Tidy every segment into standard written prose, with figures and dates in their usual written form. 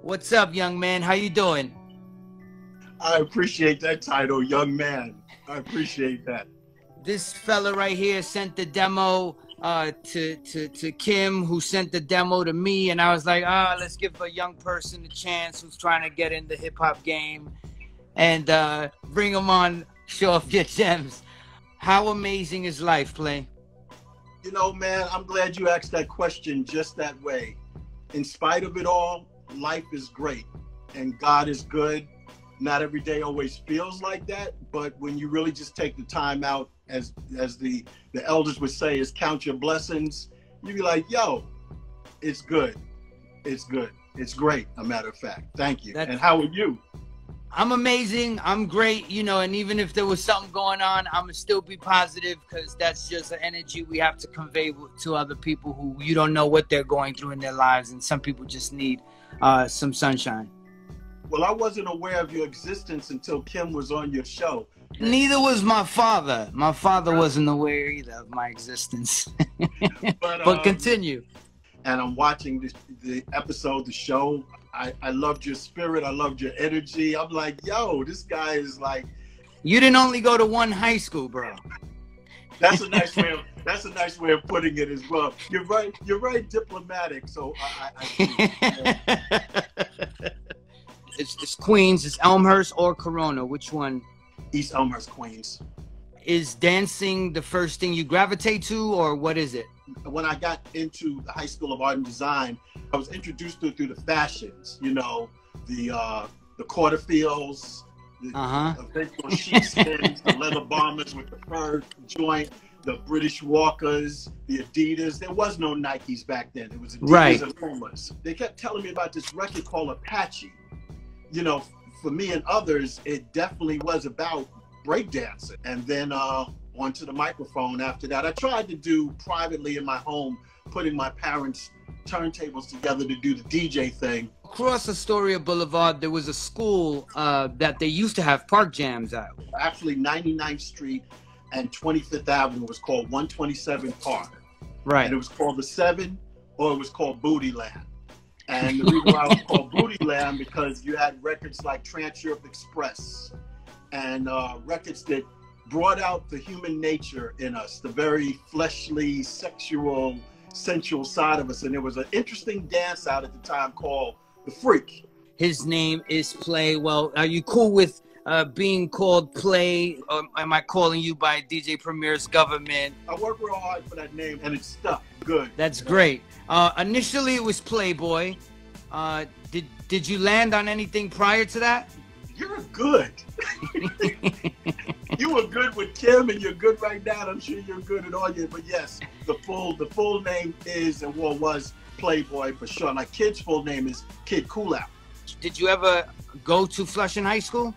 What's up, young man? How you doing? I appreciate that title, young man. I appreciate that. This fella right here sent the demo to Kim, who sent the demo to me, and I was like, let's give a young person a chance who's trying to get in the hip-hop game and bring him on Show Off Your Gems. How amazing is life, Play? You know, man, I'm glad you asked that question just that way. In spite of it all, life is great and God is good. Not every day always feels like that, but when you really just take the time out, as the elders would say, is count your blessings, you be like, yo, it's good. It's good. It's great, a matter of fact. Thank you. And how are you? I'm amazing. I'm great, you know, and even if there was something going on, I'm gonna still be positive, because that's just an energy we have to convey to other people who you don't know what they're going through in their lives, and some people just need some sunshine. Well, I wasn't aware of your existence until Kim was on your show. Neither was my father. My father wasn't aware either of my existence. But continue. And I'm watching the episode, the show. I loved your spirit. I loved your energy. I'm like, yo, this guy is like. You didn't only go to one high school, bro. That's a nice way of putting it as well. You're right. You're right. Diplomatic. So It's Queens. It's Elmhurst or Corona. Which one? East Elmhurst, Queens. Is dancing the first thing you gravitate to, or what is it? When I got into the High School of Art and Design, I was introduced to it through the fashions. You know, the Quarterfields, the eventual sheepskins, the leather bombers with the fur joint, the British Walkers, the Adidas. There was no Nikes back then. It was Adidas and Pumas. They kept telling me about this record called Apache. You know, for me and others, it definitely was about breakdancing. And then onto the microphone after that. I tried to do privately in my home, putting my parents' turntables together to do the DJ thing. Across Astoria Boulevard, there was a school that they used to have park jams at. Actually, 99th Street and 25th Avenue was called 127 Park. Right. And it was called the 7, or it was called Booty Land. And the reason why it was called Booty Land, because you had records like Trans Europe Express and records that brought out the human nature in us, the very fleshly, sexual, sensual side of us. And there was an interesting dance out at the time called The Freak. His name is Play. Well, are you cool with being called Play? Or am I calling you by DJ Premier's government? I worked real hard for that name and it's stuck good. That's great. Initially it was Playboy. Did you land on anything prior to that? You're good. You were good with Kim, and you're good right now. And I'm sure you're good at all your. But yes, the full name is and was Playboy for sure. My kid's full name is Kid Coolout. Did you ever go to Flushing High School?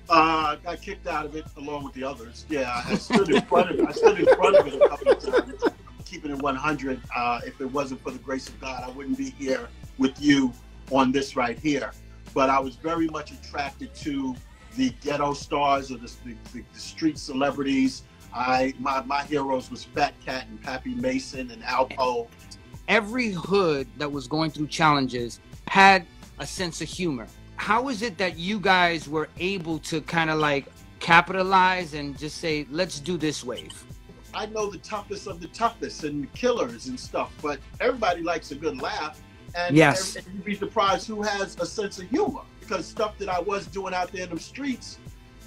I got kicked out of it along with the others. Yeah, I stood in front of it. A couple of times. Keeping it 100. If it wasn't for the grace of God, I wouldn't be here with you on this right here. But I was very much attracted to the ghetto stars or the street celebrities. My heroes was Fat Cat and Pappy Mason and Alpo. Every hood that was going through challenges had a sense of humor. How is it that you guys were able to kind of like capitalize and just say, let's do this wave? I know the toughest of the toughest and killers and stuff, but everybody likes a good laugh. And, yes. And you'd be surprised who has a sense of humor, because stuff that I was doing out there in the streets,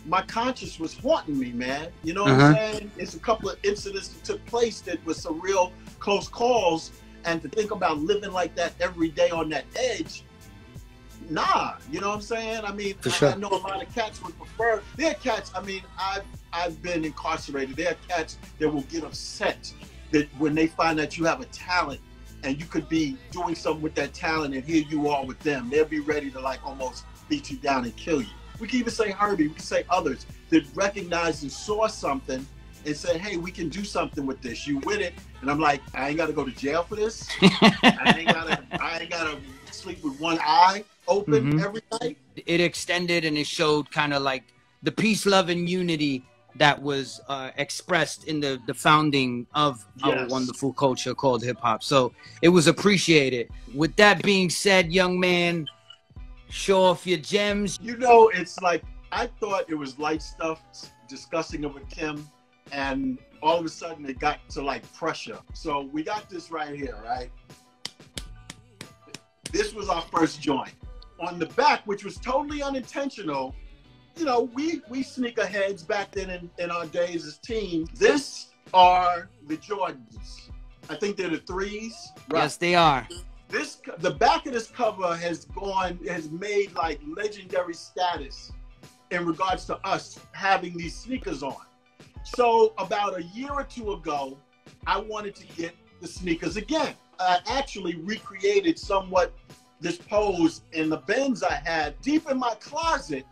my conscience was haunting me, man. You know what I'm saying? It's a couple of incidents that took place that was some real close calls, and to think about living like that every day on that edge, nah, you know what I'm saying? I mean, I know a lot of cats would prefer. There are cats, I mean, I've been incarcerated. There are cats that will get upset that when they find that you have a talent and you could be doing something with that talent, and here you are with them. They'll be ready to like almost beat you down and kill you. We can even say Hurby, we can say others that recognized and saw something and said, hey, we can do something with this. You with it? And I'm like, I ain't got to go to jail for this. I ain't gotta sleep with one eye open every night. It extended and it showed kind of like the peace, love, and unity that was expressed in the founding of our wonderful culture called hip hop. So it was appreciated. With that being said, young man, show off your gems. You know, it's like, I thought it was light stuff, discussing it with Kim, and all of a sudden it got to like pressure. So we got this right here, right? This was our first joint. On the back, which was totally unintentional, you know, we sneakerheads back then in our days as teens. This are the Jordans. I think they're the 3s. Right? Yes, they are. The back of this cover has made like legendary status in regards to us having these sneakers on. So about a year or two ago, I wanted to get the sneakers again. I actually recreated somewhat this pose in the bins I had deep in my closet.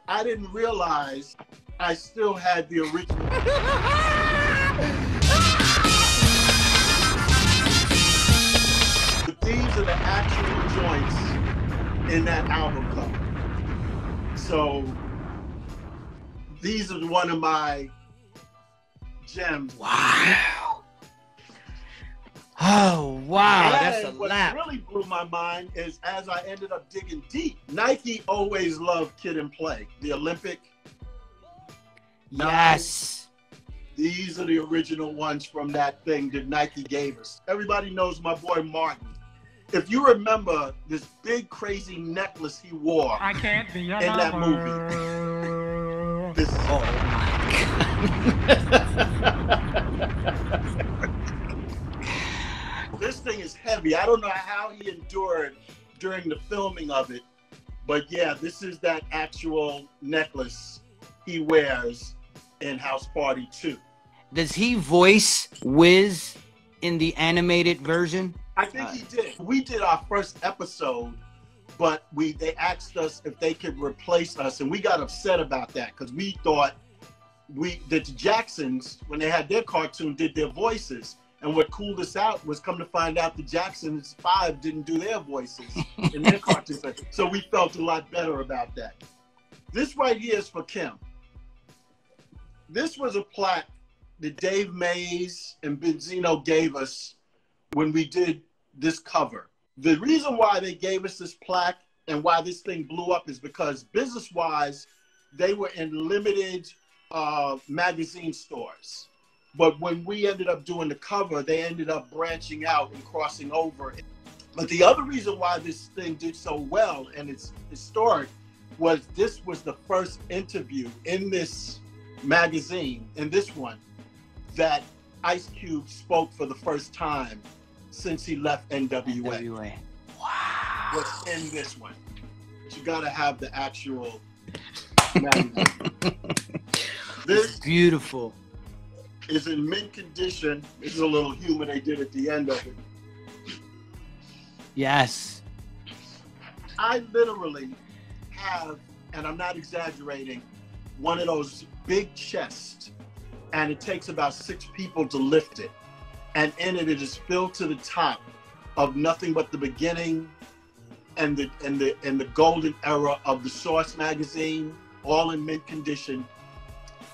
I didn't realize I still had the original. But these are the actual joints in that album cover. So these are one of my gems. Wow. Oh, wow. That's a lap. What really blew my mind is as I ended up digging deep, Nike always loved Kid and Play, the Olympic. Yes. These are the original ones from that thing that Nike gave us. Everybody knows my boy Martin. If you remember this big crazy necklace he wore I can't be in that movie. Oh my God. This thing is heavy. I don't know how he endured during the filming of it, but yeah, this is that actual necklace he wears in House Party 2. Does he voice Wiz in the animated version? I think he did. We did our first episode, but they asked us if they could replace us, and we got upset about that because we thought that the Jacksons, when they had their cartoon, did their voices. And what cooled us out was come to find out the Jacksons 5 didn't do their voices in their cartoons. So we felt a lot better about that. This right here is for Kim. This was a plaque that Dave Mays and Benzino gave us when we did this cover. The reason why they gave us this plaque and why this thing blew up is because business-wise, they were in limited magazine stores. But when we ended up doing the cover, they ended up branching out and crossing over. But the other reason why this thing did so well, and it's historic, was this was the first interview in this magazine, in this one, that Ice Cube spoke for the first time since he left NWA. Wow. Was in this one. But you gotta have the actual magazine. This is beautiful. Is in mint condition. This is a little humor they did at the end of it. Yes. I literally have, and I'm not exaggerating, one of those big chests, and it takes about 6 people to lift it. And in it, it is filled to the top of nothing but the beginning and the golden era of the Source magazine, all in mint condition,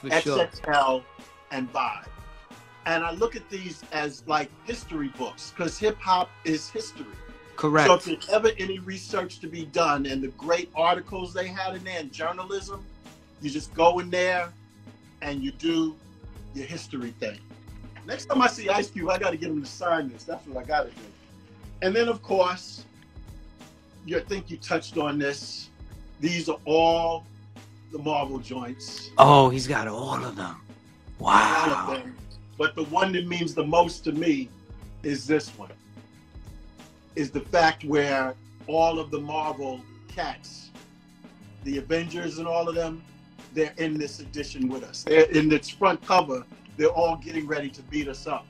For XXL sure. and Vibe. And I look at these as like history books because hip hop is history. Correct. So if there's ever any research to be done and the great articles they had in there in journalism, you just go in there and you do your history thing. Next time I see Ice Cube, I got to get him to sign this. That's what I got to do. And then, of course, I think you touched on this. These are all the Marvel joints. Oh, he's got all of them. Wow. All of them. But the one that means the most to me is this one. Is the fact where all of the Marvel cats, the Avengers and all of them, they're in this edition with us. They're in its front cover. They're all getting ready to beat us up.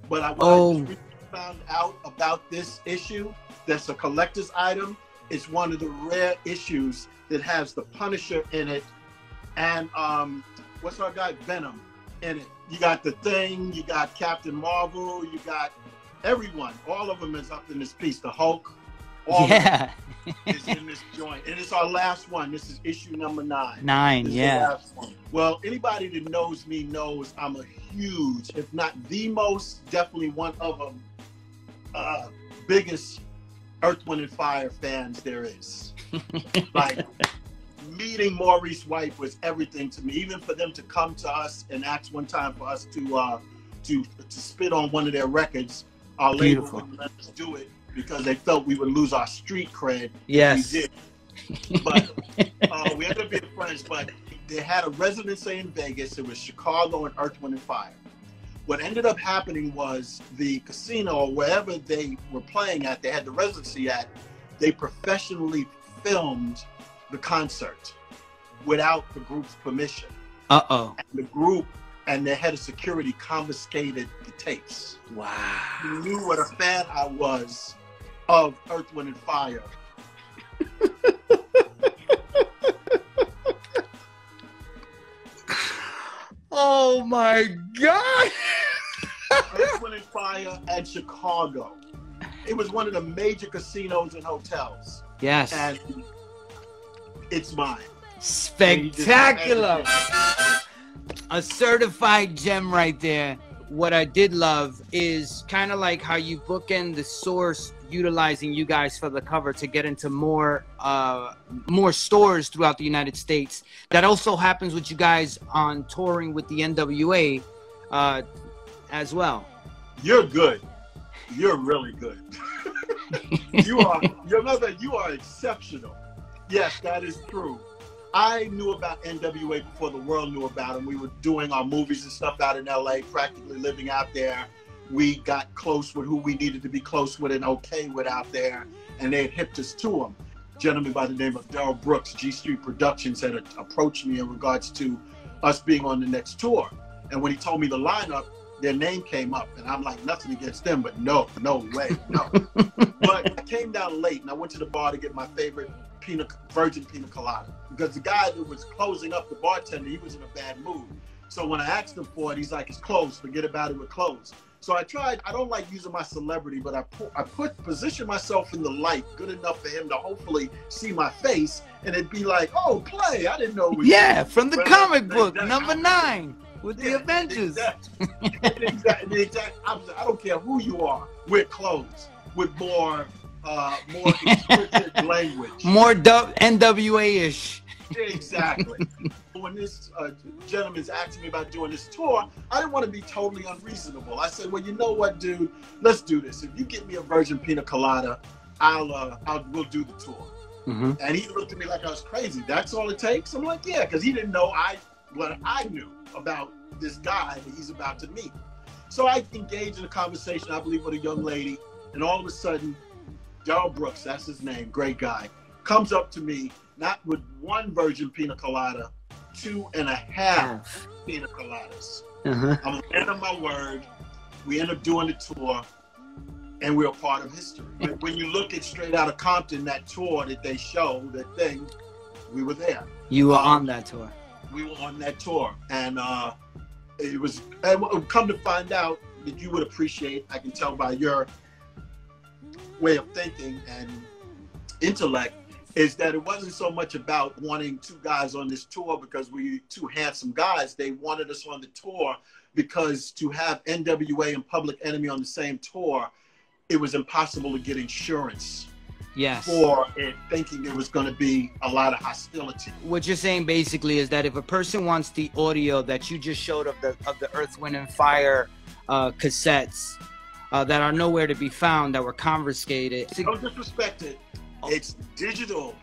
But I really found out about this issue that's a collector's item. It's one of the rare issues that has the Punisher in it and what's our guy, Venom, in it. You got the Thing, you got Captain Marvel, you got everyone. All of them is up in this piece. The Hulk, all of them is in this joint. And it's our last one. This is issue number 9. 9, this yeah. is the last one. Well, anybody that knows me knows I'm a huge, if not the most, definitely one of them, biggest Earth, Wind & Fire fans there is. Like, meeting Maurice White was everything to me. Even for them to come to us and ask one time for us to spit on one of their records, our label wouldn't let us do it because they felt we would lose our street cred. Yes. We did. But we ended up being friends, but they had a residency in Vegas. It was Chicago and Earth, Wind & Fire. What ended up happening was the casino or wherever they were playing at, they had the residency at, they professionally filmed the concert without the group's permission. Uh-oh. And the group and their head of security confiscated the tapes. Wow. You knew what a fan I was of Earth, Wind & Fire. Oh my God! Earth, Wind & Fire and Chicago. It was one of the major casinos and hotels. Yes. And it's mine. Spectacular. A certified gem right there. What I did love is kind of like how you bookend the source, utilizing you guys for the cover to get into more stores throughout the United States. That also happens with you guys on touring with the NWA as well. You're good. You're really good. You are exceptional. Yes, that is true. I knew about NWA before the world knew about them. We were doing our movies and stuff out in LA, practically living out there. We got close with who we needed to be close with and okay with out there, and they had hipped us to them. A gentleman by the name of Daryl Brooks, G Street Productions, had approached me in regards to us being on the next tour. And when he told me the lineup, their name came up, and I'm like, nothing against them, but no way, no. But I came down late, and I went to the bar to get my favorite virgin pina colada, because the guy that was closing up, the bartender, he was in a bad mood. So when I asked him for it, he's like, it's closed, forget about it, we're closed. So I tried, I don't like using my celebrity, but I position myself in the light good enough for him to hopefully see my face, and it'd be like, oh, play, I didn't know it was you. From the comic book, number 9, with the Avengers. The exact opposite. I don't care who you are, we're closed, with more explicit language. More NWA-ish. Exactly. When this gentleman's asking me about doing this tour, I didn't want to be totally unreasonable. I said, well, you know what, dude? Let's do this. If you get me a virgin pina colada, we'll do the tour. Mm-hmm. And he looked at me like I was crazy. That's all it takes? I'm like, yeah, because he didn't know what I knew about this guy that he's about to meet. So I engaged in a conversation, I believe, with a young lady, and all of a sudden, Daryl Brooks, that's his name, great guy, comes up to me, not with one virgin pina colada, 2.5 pina coladas. Uh-huh. I'm a man of my word. We end up doing the tour, and we're a part of history. But when you look at Straight Outta Compton, that tour that they show, that thing, we were there. You were on that tour. We were on that tour, and it was. And come to find out that you would appreciate, I can tell by your way of thinking and intellect, is that it wasn't so much about wanting 2 guys on this tour because we 2 handsome guys. They wanted us on the tour because to have NWA and Public Enemy on the same tour, it was impossible to get insurance. Yes. For it, thinking it was going to be a lot of hostility. What you're saying basically is that if a person wants the audio that you just showed of the Earth, Wind & Fire cassettes that are nowhere to be found, that were confiscated. Don't disrespect it. It's digital.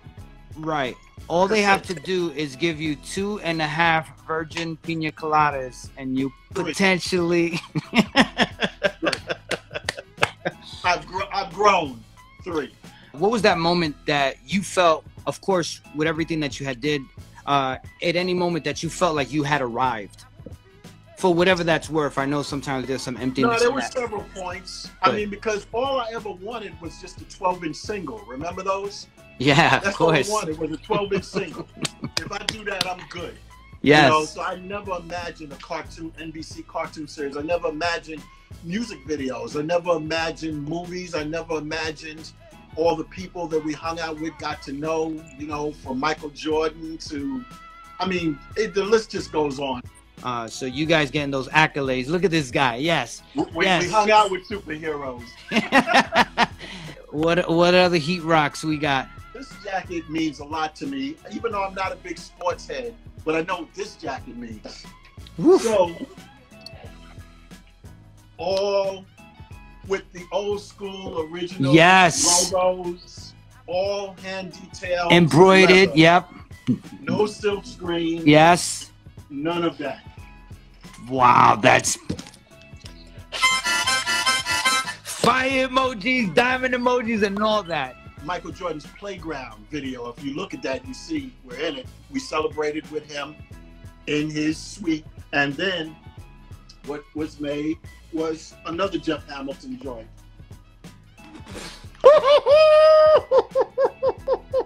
Right. All they have to do is give you 2.5 virgin pina coladas, and you potentially. I've grown 3. What was that moment that you felt, of course, with everything that you had did, at any moment that you felt like you had arrived? For whatever that's worth. I know sometimes there's some emptiness. No, there were several points. I mean, because all I ever wanted was just a 12-inch single. Remember those? Yeah, that's of course. all I wanted was a 12-inch single. If I do that, I'm good. Yes. You know, so I never imagined a NBC cartoon series. I never imagined music videos. I never imagined movies. I never imagined all the people that we hung out with, got to know, you know, from Michael Jordan to, I mean, the list just goes on. So you guys getting those accolades. Look at this guy. Yes. We hung out with superheroes. What other heat rocks we got? This jacket means a lot to me, even though I'm not a big sports head, but I know what this jacket means. Woof. So, all with the old school original logos, all hand detailed. Embroidered, leather. Yep. No silk screen. Yes. None of that. Wow, that's fire emojis, diamond emojis, and all that. Michael Jordan's Playground video. If you look at that, you see we're in it. We celebrated with him in his suite. And then what was made was another Jeff Hamilton joint.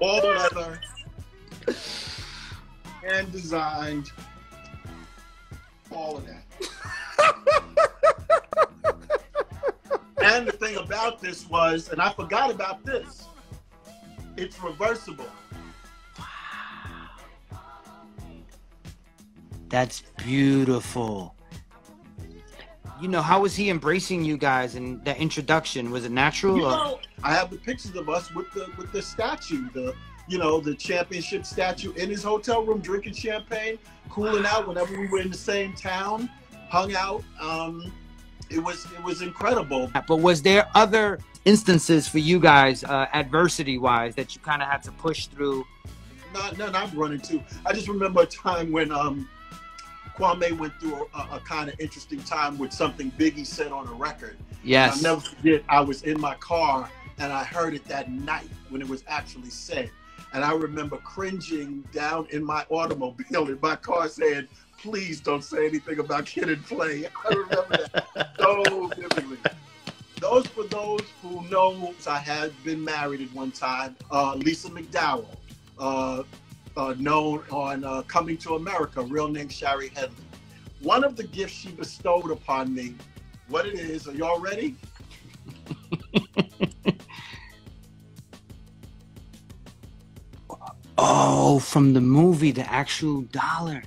All leather, hand designed, all of that. And the thing about this was, and I forgot about this, it's reversible. Wow. That's beautiful. You know, how was he embracing you guys in that introduction? Was it natural? You know, I have the pictures of us with the statue, the championship statue in his hotel room, drinking champagne, cooling out whenever we were in the same town, hung out. It was incredible. But was there other instances for you guys, adversity-wise, that you kind of had to push through? None I've run into. I just remember a time when Kwame went through a kind of interesting time with something Biggie said on a record. Yes. I'll never forget, I was in my car and I heard it that night when it was actually said. And I remember cringing down in my automobile in my car saying, please don't say anything about Kid and Play. I remember that so vividly. Those for those who know, I had been married at one time. Lisa McDowell, known on Coming to America, real name Shari Headley. One of the gifts she bestowed upon me, what it is, are y'all ready? Oh, from the movie, the actual dollar.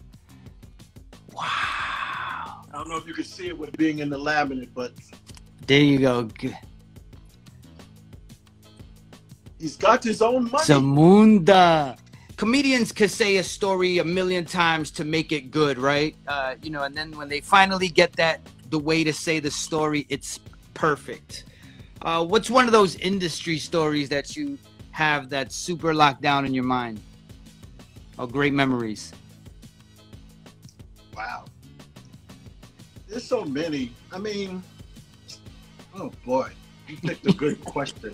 Wow. I don't know if you can see it with being in the laminate, but there you go. Good. He's got his own money. Zamunda. Comedians could say a story a million times to make it good, right? And then when they finally get the way to say the story, it's perfect. What's one of those industry stories that you have that's super locked down in your mind? Or great memories? Wow. There's so many. I mean, oh boy, you picked a good question.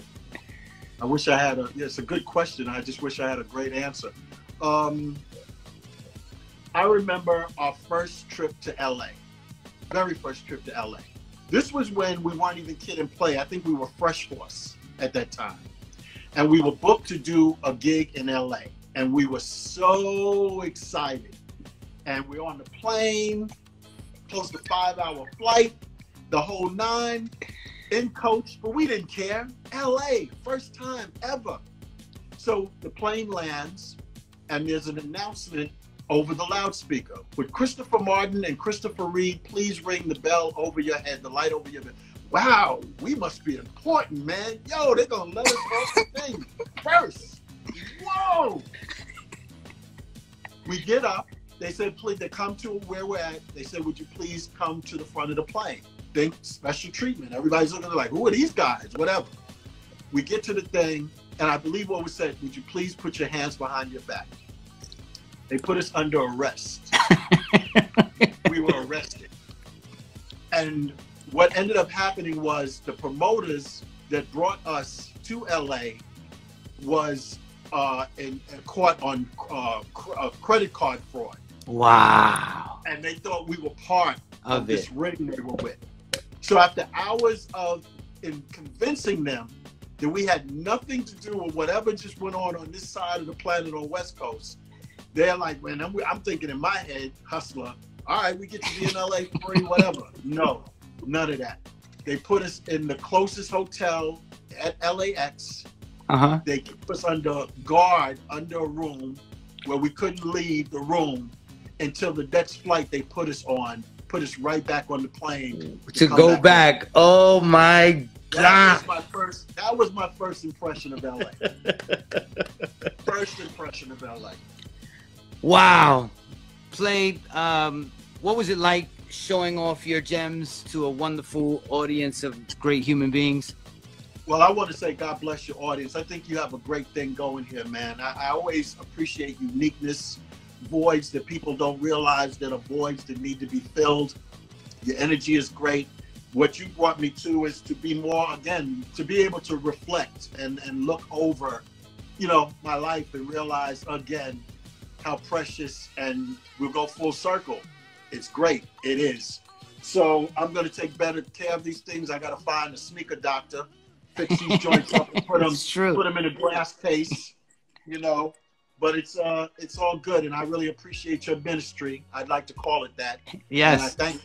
I wish I had it's a good question. I just wish I had a great answer. I remember our first trip to LA, very first trip to LA. This was when we weren't even Kid and Play. I think we were Fresh Force at that time. And we were booked to do a gig in LA. And we were so excited. And we're on the plane, close to 5-hour flight, the whole nine, in coach, but we didn't care. LA, first time ever. So the plane lands and there's an announcement over the loudspeaker with Christopher Martin and Christopher Reid, please ring the bell over your head, the light over your head. Wow, we must be important, man. Yo, they're gonna let us off the thing first. Whoa. We get up. They said, please, they come to where we're at. They said, would you please come to the front of the plane? Think special treatment. Everybody's looking like, who are these guys? Whatever. We get to the thing, and I believe what was said, would you please put your hands behind your back? They put us under arrest. We were arrested. And what ended up happening was the promoters that brought us to LA was caught on credit card fraud. Wow. And they thought we were part of this ring they were with. So after hours of convincing them that we had nothing to do with whatever just went on this side of the planet on West Coast, they're like, man, I'm thinking in my head, hustler, all right, we get to be in LA free, whatever. No, none of that. They put us in the closest hotel at LAX. They keep us under guard, under a room. where we couldn't leave the room until the next flight they put us on, put us right back on the plane to go back. Oh my God. That was my first impression of LA. First impression of LA. Wow. Played, what was it like showing off your gems to a wonderful audience of great human beings? Well, I want to say God bless your audience. I think you have a great thing going here, man. I always appreciate uniqueness, voids that people don't realize that are voids that need to be filled. Your energy is great. What you brought me to is to be more, again, to be able to reflect and look over, you know, my life and realize, again, how precious, and we'll go full circle. It's great. It is. So I'm going to take better care of these things. I got to find a sneaker doctor, fix these joints up and put them in a glass case, you know. But it's all good, and I really appreciate your ministry. I'd like to call it that. Yes. And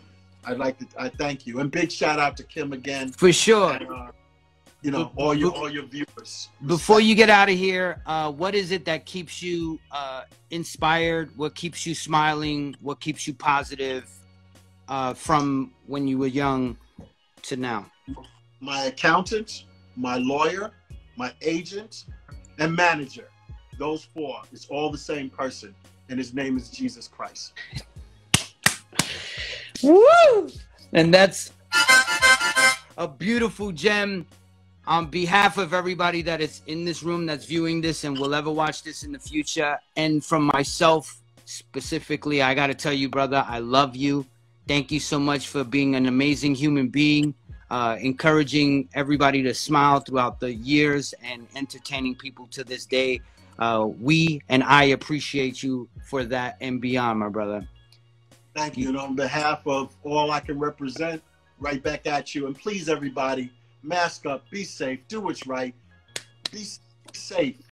I thank you. And big shout out to Kim again. For sure. And, you know, all your viewers. Before you get out of here, what is it that keeps you inspired? What keeps you smiling? What keeps you positive from when you were young to now? My accountant, my lawyer, my agent, and manager. Those four. It's all the same person, and his name is Jesus Christ. Woo! And that's a beautiful gem. On behalf of everybody that is in this room that's viewing this and will ever watch this in the future, and from myself specifically, I got to tell you, brother, I love you. Thank you so much for being an amazing human being, encouraging everybody to smile throughout the years and entertaining people to this day. We and I appreciate you for that and beyond, my brother. Thank you. And on behalf of all I can represent, right back at you. And please, everybody, mask up, be safe, do what's right, be safe.